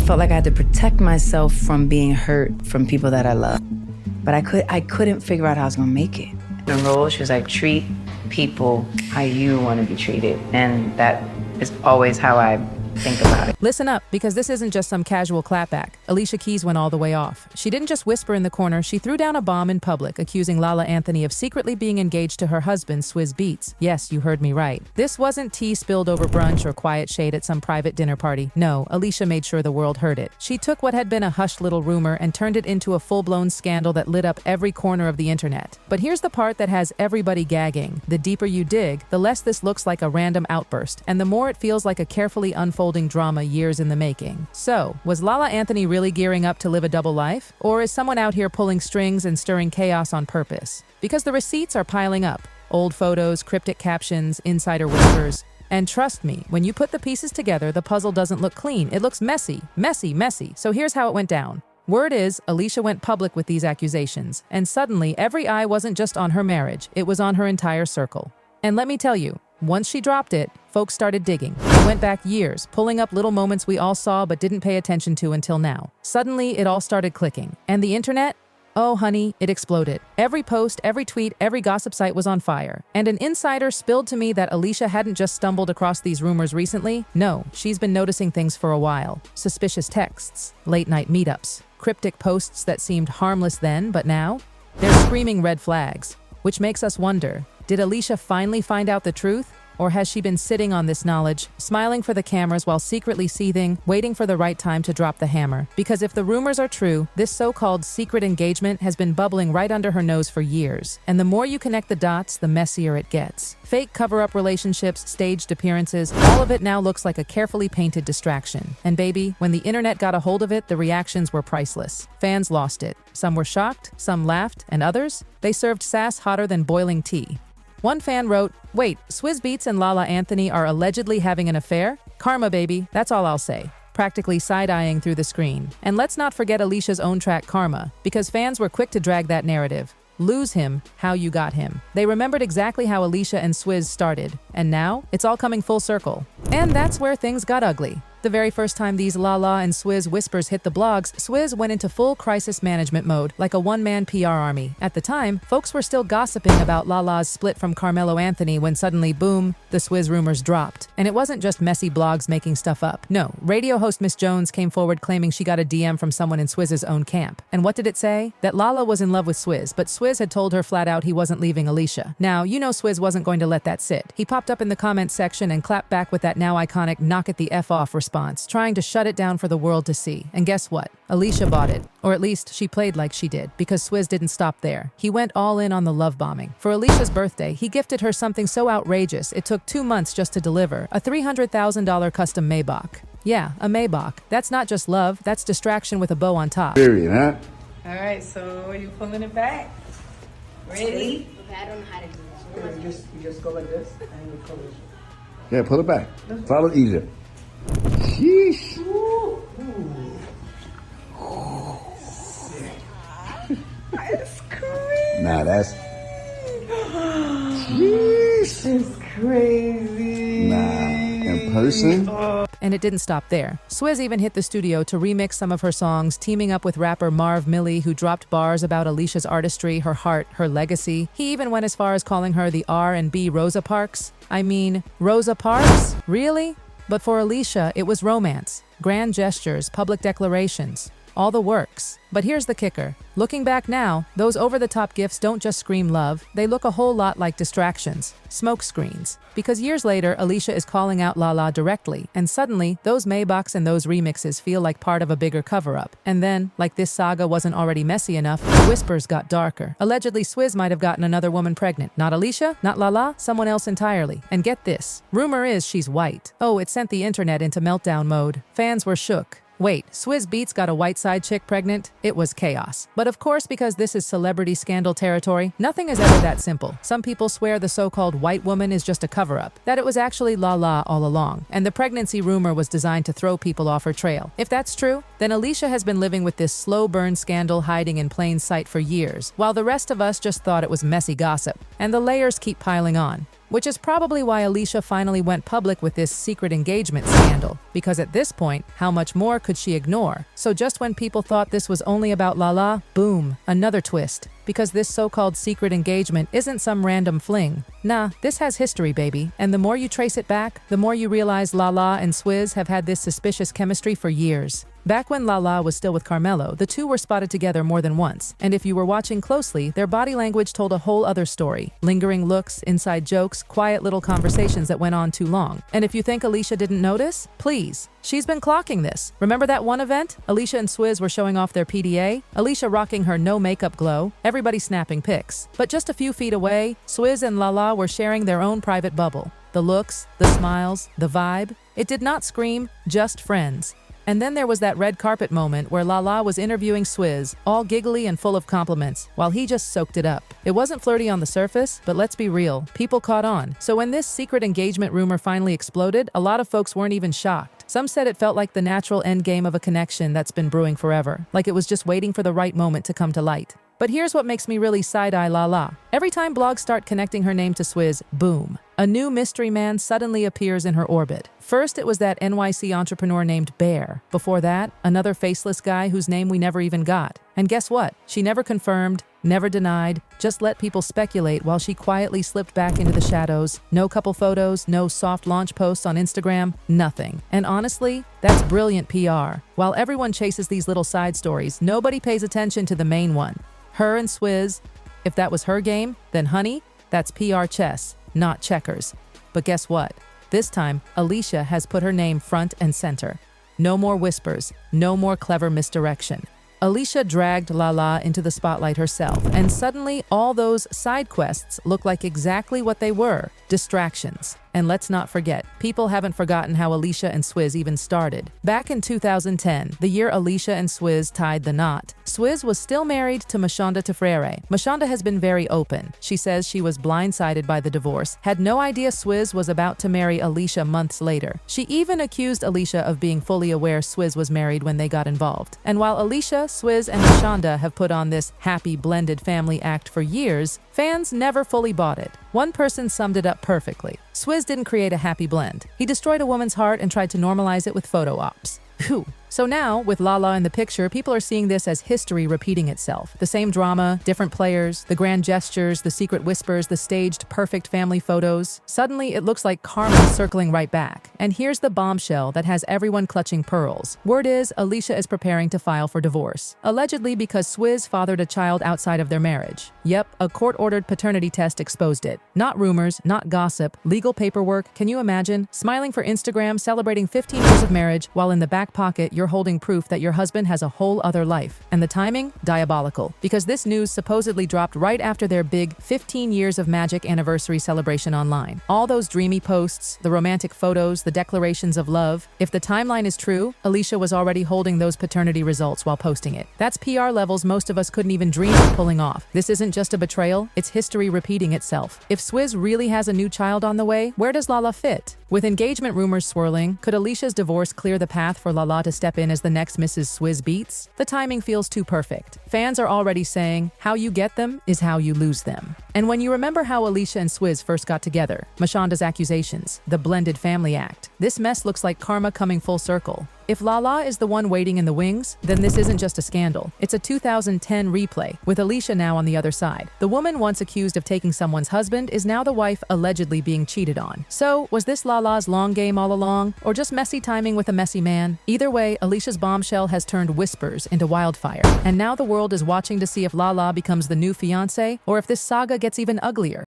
felt like I had to protect myself from being hurt from people that I love. But I couldn't figure out how I was gonna make it. The role, she was like, treat people how you want to be treated. And that is always how I think about it. Listen up, because this isn't just some casual clapback. Alicia Keys went all the way off. She didn't just whisper in the corner, she threw down a bomb in public, accusing Lala Anthony of secretly being engaged to her husband, Swizz Beatz. Yes, you heard me right. This wasn't tea spilled over brunch or quiet shade at some private dinner party. No, Alicia made sure the world heard it. She took what had been a hushed little rumor and turned it into a full-blown scandal that lit up every corner of the internet. But here's the part that has everybody gagging. The deeper you dig, the less this looks like a random outburst, and the more it feels like a carefully unfolding drama years in the making. So, was Lala Anthony really gearing up to live a double life? Or is someone out here pulling strings and stirring chaos on purpose? Because the receipts are piling up. Old photos, cryptic captions, insider whispers. And trust me, when you put the pieces together, the puzzle doesn't look clean. It looks messy, messy, messy. So here's how it went down. Word is, Alicia went public with these accusations, and suddenly every eye wasn't just on her marriage, it was on her entire circle. And let me tell you, once she dropped it, folks started digging. They went back years, pulling up little moments we all saw but didn't pay attention to until now. Suddenly, it all started clicking. And the internet? Oh, honey, it exploded. Every post, every tweet, every gossip site was on fire. And an insider spilled to me that Alicia hadn't just stumbled across these rumors recently. No, she's been noticing things for a while. Suspicious texts, late-night meetups, cryptic posts that seemed harmless then, but now? They're screaming red flags. Which makes us wonder, did Alicia finally find out the truth? Or has she been sitting on this knowledge, smiling for the cameras while secretly seething, waiting for the right time to drop the hammer? Because if the rumors are true, this so-called secret engagement has been bubbling right under her nose for years. And the more you connect the dots, the messier it gets. Fake cover-up relationships, staged appearances, all of it now looks like a carefully painted distraction. And baby, when the internet got a hold of it, the reactions were priceless. Fans lost it. Some were shocked, some laughed, and others? They served sass hotter than boiling tea. One fan wrote, "Wait, Swizz Beatz and Lala Anthony are allegedly having an affair? Karma, baby, that's all I'll say." Practically side-eyeing through the screen. And let's not forget Alicia's own track, Karma, because fans were quick to drag that narrative. Lose him, how you got him. They remembered exactly how Alicia and Swizz started, and now it's all coming full circle. And that's where things got ugly. The very first time these Lala and Swizz whispers hit the blogs, Swizz went into full crisis management mode, like a one-man PR army. At the time, folks were still gossiping about Lala's split from Carmelo Anthony when suddenly, boom, the Swizz rumors dropped. And it wasn't just messy blogs making stuff up. No, radio host Miss Jones came forward claiming she got a DM from someone in Swizz's own camp. And what did it say? That Lala was in love with Swizz, but Swizz had told her flat out he wasn't leaving Alicia. Now, you know Swizz wasn't going to let that sit. He popped up in the comments section and clapped back with that now iconic knock it the F off response, trying to shut it down for the world to see. And guess what? Alicia bought it. Or at least she played like she did, because Swizz didn't stop there. He went all in on the love bombing. For Alicia's birthday, he gifted her something so outrageous it took 2 months just to deliver, a $300,000 custom Maybach. Yeah, a Maybach. That's not just love, that's distraction with a bow on top. Period, huh? All right, so are you pulling it back? Ready? Okay, I don't know how to do this. You just go like this and you pull it. Yeah, pull it back. Follow easier. Sheesh. That's crazy. Nah, that's... Sheesh. It's crazy. Nah, in person? And it didn't stop there. Swizz even hit the studio to remix some of her songs, teaming up with rapper Marv Milley, who dropped bars about Alicia's artistry, her heart, her legacy. He even went as far as calling her the R&B Rosa Parks. I mean, Rosa Parks? Really? But for Alicia, it was romance, grand gestures, public declarations, all the works. But here's the kicker. Looking back now, those over-the-top gifts don't just scream love, they look a whole lot like distractions, smoke screens. Because years later, Alicia is calling out Lala directly, and suddenly, those Maybachs and those remixes feel like part of a bigger cover-up. And then, like this saga wasn't already messy enough, the whispers got darker. Allegedly, Swizz might have gotten another woman pregnant. Not Alicia, not Lala, someone else entirely. And get this, rumor is she's white. Oh, it sent the internet into meltdown mode. Fans were shook. Wait, Swizz Beatz got a white side chick pregnant? It was chaos. But of course, because this is celebrity scandal territory, nothing is ever that simple. Some people swear the so-called white woman is just a cover-up, that it was actually Lala all along, and the pregnancy rumor was designed to throw people off her trail. If that's true, then Alicia has been living with this slow burn scandal hiding in plain sight for years, while the rest of us just thought it was messy gossip. And the layers keep piling on. Which is probably why Alicia finally went public with this secret engagement scandal, because at this point, how much more could she ignore? So just when people thought this was only about Lala, boom, another twist. Because this so-called secret engagement isn't some random fling. Nah, this has history, baby. And the more you trace it back, the more you realize Lala and Swizz have had this suspicious chemistry for years. Back when Lala was still with Carmelo, the two were spotted together more than once. And if you were watching closely, their body language told a whole other story. Lingering looks, inside jokes, quiet little conversations that went on too long. And if you think Alicia didn't notice, please. She's been clocking this. Remember that one event? Alicia and Swizz were showing off their PDA? Alicia rocking her no makeup glow, everybody snapping pics. But just a few feet away, Swizz and Lala were sharing their own private bubble. The looks, the smiles, the vibe. It did not scream, just friends. And then there was that red carpet moment where Lala was interviewing Swizz, all giggly and full of compliments, while he just soaked it up. It wasn't flirty on the surface, but let's be real, people caught on. So when this secret engagement rumor finally exploded, a lot of folks weren't even shocked. Some said it felt like the natural endgame of a connection that's been brewing forever, like it was just waiting for the right moment to come to light. But here's what makes me really side-eye Lala. Every time blogs start connecting her name to Swizz, boom. A new mystery man suddenly appears in her orbit. First, it was that NYC entrepreneur named Bear. Before that, another faceless guy whose name we never even got. And guess what? She never confirmed, never denied, just let people speculate while she quietly slipped back into the shadows. No couple photos, no soft launch posts on Instagram, nothing. And honestly, that's brilliant PR. While everyone chases these little side stories, nobody pays attention to the main one. Her and Swizz, if that was her game, then honey, that's PR chess, not checkers. But guess what? This time, Alicia has put her name front and center. No more whispers, no more clever misdirection. Alicia dragged Lala into the spotlight herself, and suddenly all those side quests look like exactly what they were, distractions. And let's not forget, people haven't forgotten how Alicia and Swizz even started. Back in 2010, the year Alicia and Swizz tied the knot, Swizz was still married to Mashonda Tefrere. Mashonda has been very open. She says she was blindsided by the divorce, had no idea Swizz was about to marry Alicia months later. She even accused Alicia of being fully aware Swizz was married when they got involved. And while Alicia, Swizz, and Mashonda have put on this happy blended family act for years, fans never fully bought it. One person summed it up perfectly. Swizz didn't create a happy blend. He destroyed a woman's heart and tried to normalize it with photo ops. Phew. So now, with Lala in the picture, people are seeing this as history repeating itself. The same drama, different players, the grand gestures, the secret whispers, the staged perfect family photos. Suddenly, it looks like karma circling right back. And here's the bombshell that has everyone clutching pearls. Word is, Alicia is preparing to file for divorce. Allegedly because Swizz fathered a child outside of their marriage. Yep, a court-ordered paternity test exposed it. Not rumors, not gossip, legal paperwork. Can you imagine? Smiling for Instagram, celebrating 15 years of marriage, while in the back pocket, you're holding proof that your husband has a whole other life. And the timing? Diabolical. Because this news supposedly dropped right after their big 15 years of magic anniversary celebration online. All those dreamy posts, the romantic photos, the declarations of love. If the timeline is true, Alicia was already holding those paternity results while posting it. That's PR levels most of us couldn't even dream of pulling off. This isn't just a betrayal, it's history repeating itself. If Swizz really has a new child on the way, where does Lala fit? With engagement rumors swirling, could Alicia's divorce clear the path for Lala to step in as the next Mrs. Swizz Beatz? The timing feels too perfect. Fans are already saying, how you get them is how you lose them. And when you remember how Alicia and Swizz first got together, Mashonda's accusations, the blended family act, this mess looks like karma coming full circle. If Lala is the one waiting in the wings, then this isn't just a scandal. It's a 2010 replay, with Alicia now on the other side. The woman once accused of taking someone's husband is now the wife allegedly being cheated on. So, was this Lala's long game all along, or just messy timing with a messy man? Either way, Alicia's bombshell has turned whispers into wildfire. And now the world is watching to see if Lala becomes the new fiancé, or if this saga gets even uglier.